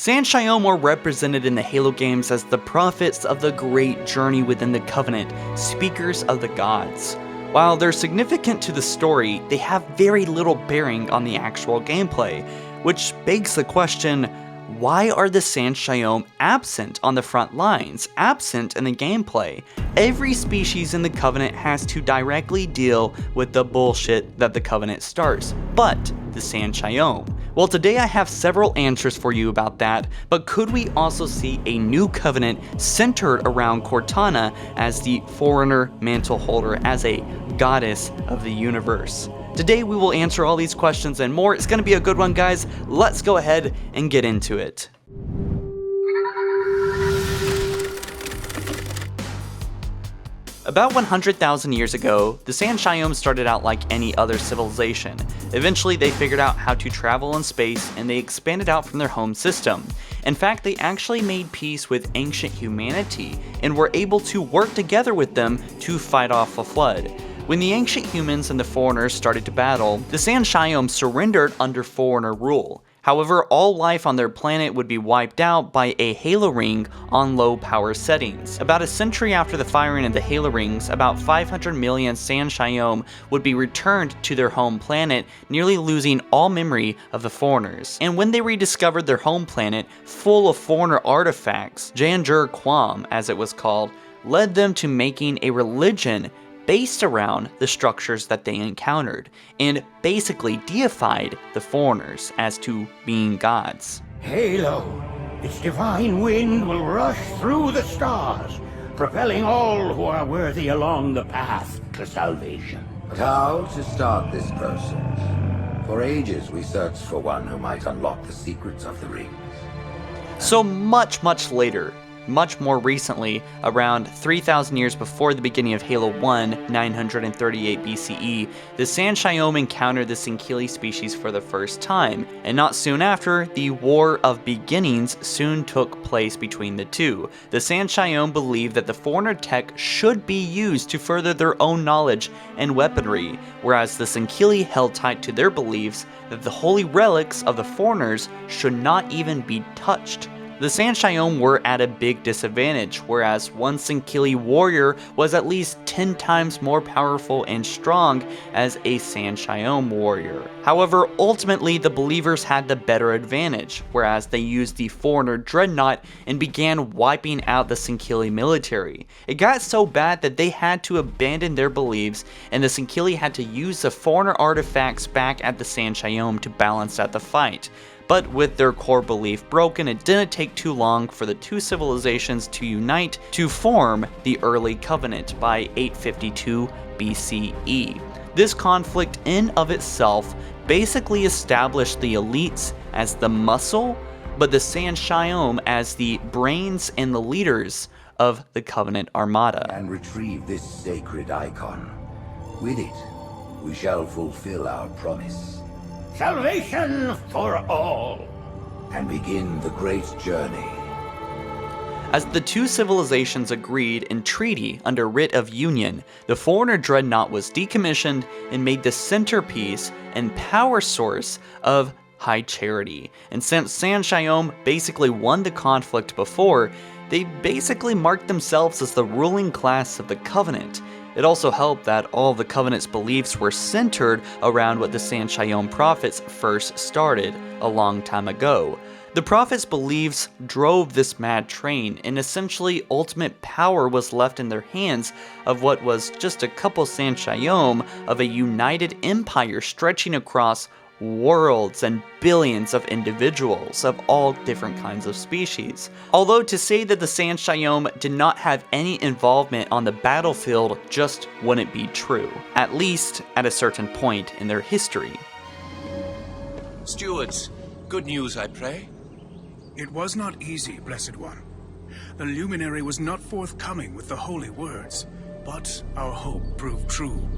Sanshayon were represented in the Halo games as the prophets of the great journey within the Covenant, speakers of the gods. While they're significant to the story, they have very little bearing on the actual gameplay, which begs the question, why are the Sanshayon absent on the front lines, absent in the gameplay? Every species in the Covenant has to directly deal with the bullshit that the Covenant starts, but the Sanshayon. Well, today I have several answers for you about that, but could we also see a new Covenant centered around Cortana as the Forerunner mantle holder, as a goddess of the universe? Today we will answer all these questions and more. It's going to be a good one, guys. Let's go ahead and get into it. About 100,000 years ago, the Sanshayon started out like any other civilization. Eventually they figured out how to travel in space and they expanded out from their home system. In fact, they actually made peace with ancient humanity and were able to work together with them to fight off a flood. When the ancient humans and the Foreigners started to battle, the Sanshayon surrendered under Forerunner rule. However, all life on their planet would be wiped out by a Halo ring on low power settings. About a century after the firing of the Halo rings, about 500 million Sanshayon would be returned to their home planet, nearly losing all memory of the Foreigners. And when they rediscovered their home planet, full of Foreigner artifacts, Janjur Quam, as it was called, led them to making a religion based around the structures that they encountered, and basically deified the Foreigners as to being gods. Halo, its divine wind will rush through the stars, propelling all who are worthy along the path to salvation. But how to start this process? For ages we searched for one who might unlock the secrets of the rings. So much later, much more recently, around 3,000 years before the beginning of Halo 1, 938 BCE, the Sanshayon encountered the Sin'Kili species for the first time, and not soon after, the War of Beginnings soon took place between the two. The Sanshayon believed that the Foreigner tech should be used to further their own knowledge and weaponry, whereas the Sin'Kili held tight to their beliefs that the holy relics of the Foreigners should not even be touched. The Sanshayon were at a big disadvantage, whereas one Sin'Kili warrior was at least 10 times more powerful and strong as a Sanshayon warrior. However, ultimately the believers had the better advantage, whereas they used the Foreigner Dreadnought and began wiping out the Sin'Kili military. It got so bad that they had to abandon their beliefs, and the Sin'Kili had to use the Foreigner artifacts back at the Sanshayon to balance out the fight. But with their core belief broken, it didn't take too long for the two civilizations to unite to form the Early Covenant by 852 BCE. This conflict in of itself basically established the elites as the muscle, but the Sanshayon as the brains and the leaders of the Covenant Armada. And retrieve this sacred icon. With it, we shall fulfill our promise. Salvation for all! And begin the great journey. As the two civilizations agreed in treaty under writ of union, the Foreigner Dreadnought was decommissioned and made the centerpiece and power source of High Charity. And since Sanshayon basically won the conflict before, they basically marked themselves as the ruling class of the Covenant. It also helped that all of the Covenant's beliefs were centered around what the Sanshayon prophets first started a long time ago. The prophets' beliefs drove this mad train, and essentially ultimate power was left in their hands of what was just a couple Sanshayon of a united empire stretching across worlds and billions of individuals of all different kinds of species. Although to say that the Sanshayon did not have any involvement on the battlefield just wouldn't be true, at least at a certain point in their history. Stewards, good news, I pray. It was not easy, Blessed One. The Luminary was not forthcoming with the holy words, but our hope proved true.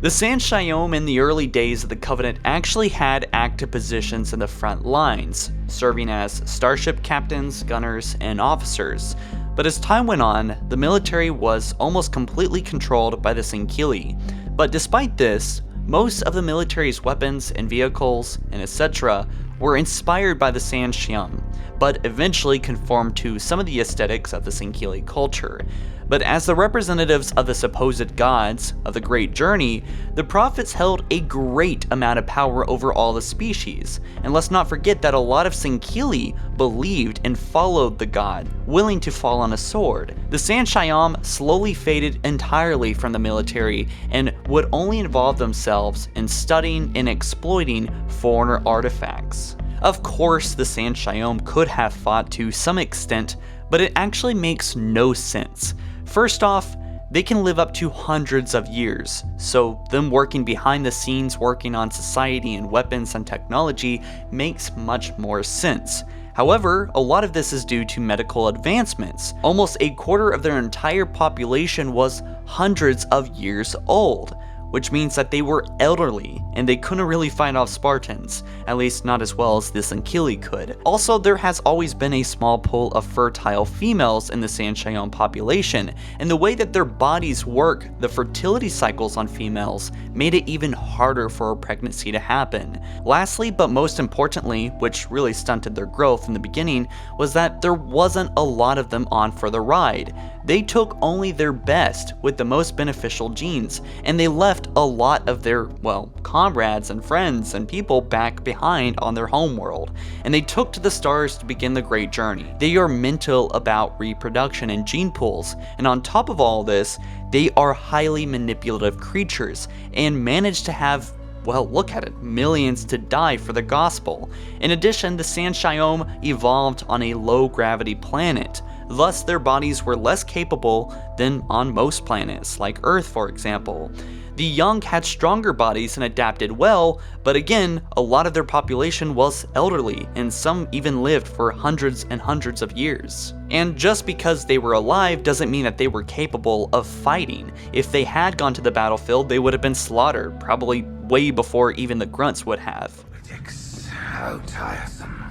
The Sanshayon in the early days of the Covenant actually had active positions in the front lines, serving as starship captains, gunners, and officers. But as time went on, the military was almost completely controlled by the Sin'Kili. But despite this, most of the military's weapons and vehicles and etc. were inspired by the San'Xium, but eventually conformed to some of the aesthetics of the Sin'Kili culture. But as the representatives of the supposed gods of the Great Journey, the prophets held a great amount of power over all the species. And let's not forget that a lot of Sin'Kili believed and followed the god, willing to fall on a sword. The San'Xium slowly faded entirely from the military and would only involve themselves in studying and exploiting foreigner artifacts. Of course, the San'Xium could have fought to some extent, but it actually makes no sense. First off, they can live up to hundreds of years, so them working behind the scenes working on society and weapons and technology makes much more sense. However, a lot of this is due to medical advancements. Almost a quarter of their entire population was hundreds of years old, which means that they were elderly and they couldn't really fight off Spartans, at least not as well as the Sin'Kili could. Also, there has always been a small pool of fertile females in the San'Xium population, and the way that their bodies work, the fertility cycles on females, made it even harder for a pregnancy to happen. Lastly, but most importantly, which really stunted their growth in the beginning, was that there wasn't a lot of them on for the ride. They took only their best with the most beneficial genes, and they left a lot of their, well, comrades and friends and people back behind on their homeworld, and they took to the stars to begin the Great Journey. They are mental about reproduction and gene pools, and on top of all this, they are highly manipulative creatures, and manage to have, well, look at it, millions to die for the gospel. In addition, the San'Xium evolved on a low-gravity planet. Thus, their bodies were less capable than on most planets, like Earth for example. The young had stronger bodies and adapted well, but again, a lot of their population was elderly, and some even lived for hundreds and hundreds of years. And just because they were alive doesn't mean that they were capable of fighting. If they had gone to the battlefield, they would have been slaughtered, probably way before even the grunts would have. Politics, how tiresome.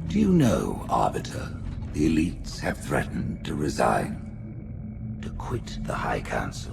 Do you know, Arbiter, the elites have threatened to resign, to quit the High Council,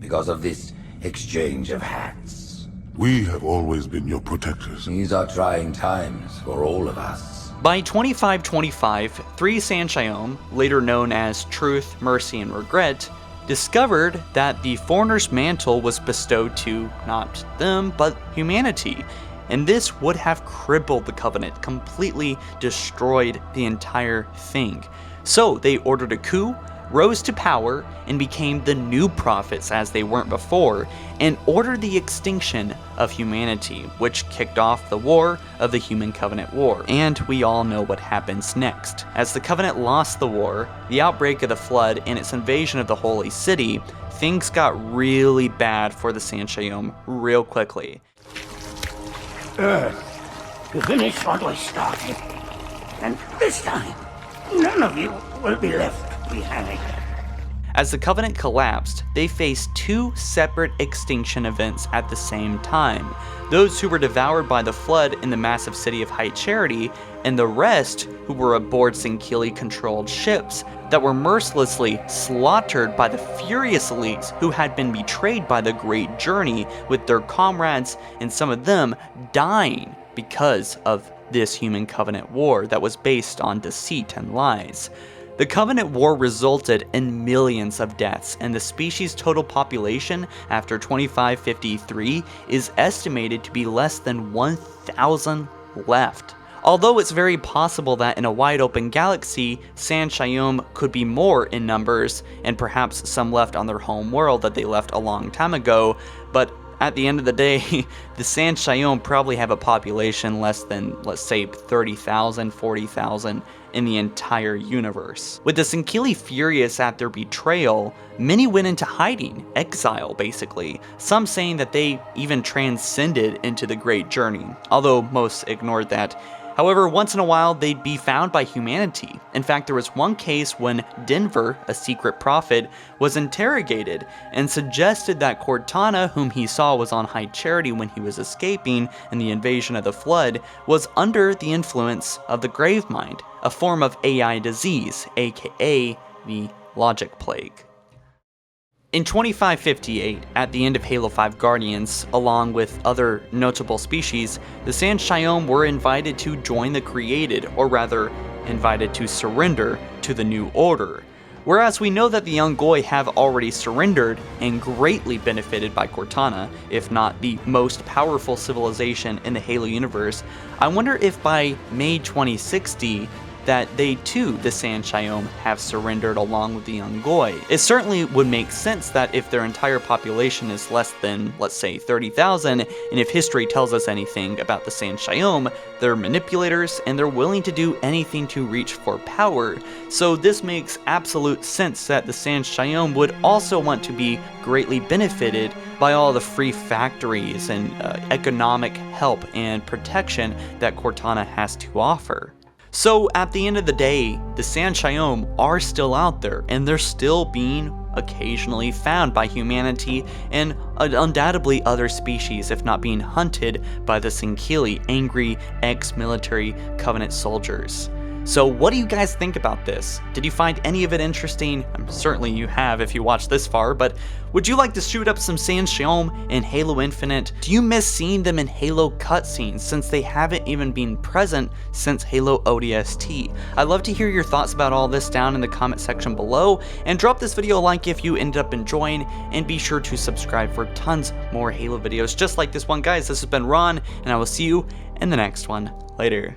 because of this exchange of hats. We have always been your protectors. These are trying times for all of us. By 2525, three San'Xium, later known as Truth, Mercy, and Regret, discovered that the Foreigner's mantle was bestowed to not them, but humanity. And this would have crippled the Covenant, completely destroyed the entire thing. So they ordered a coup, rose to power, and became the new prophets as they weren't before, and ordered the extinction of humanity, which kicked off the War of the Human Covenant War. And we all know what happens next. As the Covenant lost the war, the outbreak of the Flood, and its invasion of the Holy City, things got really bad for the San'Xium real quickly. Earth, to finish what I started. And this time, none of you will be left behind. As the Covenant collapsed, they faced two separate extinction events at the same time. Those who were devoured by the Flood in the massive city of High Charity, and the rest who were aboard Sin'Kili-controlled ships that were mercilessly slaughtered by the furious elites who had been betrayed by the Great Journey, with their comrades and some of them dying because of this Human Covenant War that was based on deceit and lies. The Covenant War resulted in millions of deaths, and the species' total population after 2553 is estimated to be less than 1,000 left. Although it's very possible that in a wide open galaxy, San'Xium could be more in numbers, and perhaps some left on their home world that they left a long time ago, but at the end of the day, the San'Xium probably have a population less than, let's say, 30,000, 40,000 in the entire universe. With the Sin'Kili furious at their betrayal, many went into hiding, exile basically, some saying that they even transcended into the Great Journey, although most ignored that. However, once in a while, they'd be found by humanity. In fact, there was one case when Denver, a secret prophet, was interrogated and suggested that Cortana, whom he saw was on High Charity when he was escaping in the invasion of the Flood, was under the influence of the Gravemind, a form of AI disease, aka the Logic Plague. In 2558, at the end of Halo 5 Guardians, along with other notable species, the Sanshyom were invited to join the Created, or rather, invited to surrender to the New Order. Whereas we know that the Ungoi have already surrendered and greatly benefited by Cortana, if not the most powerful civilization in the Halo universe, I wonder if by May 2060, that they too, the Sanshyom, have surrendered along with the Ungoi. It certainly would make sense that if their entire population is less than, let's say, 30,000, and if history tells us anything about the Sanshyom, they're manipulators and they're willing to do anything to reach for power. So this makes absolute sense that the Sanshyom would also want to be greatly benefited by all the free factories and economic help and protection that Cortana has to offer. So at the end of the day, the Sanshyom are still out there, and they're still being occasionally found by humanity and undoubtedly other species, if not being hunted by the Sin'Kili, angry ex-military Covenant soldiers. So what do you guys think about this? Did you find any of it interesting? Certainly you have if you watched this far, but would you like to shoot up some Sanshyom in Halo Infinite? Do you miss seeing them in Halo cutscenes since they haven't even been present since Halo ODST? I'd love to hear your thoughts about all this down in the comment section below, and drop this video a like if you ended up enjoying, and be sure to subscribe for tons more Halo videos just like this one. Guys, this has been Ron, and I will see you in the next one. Later.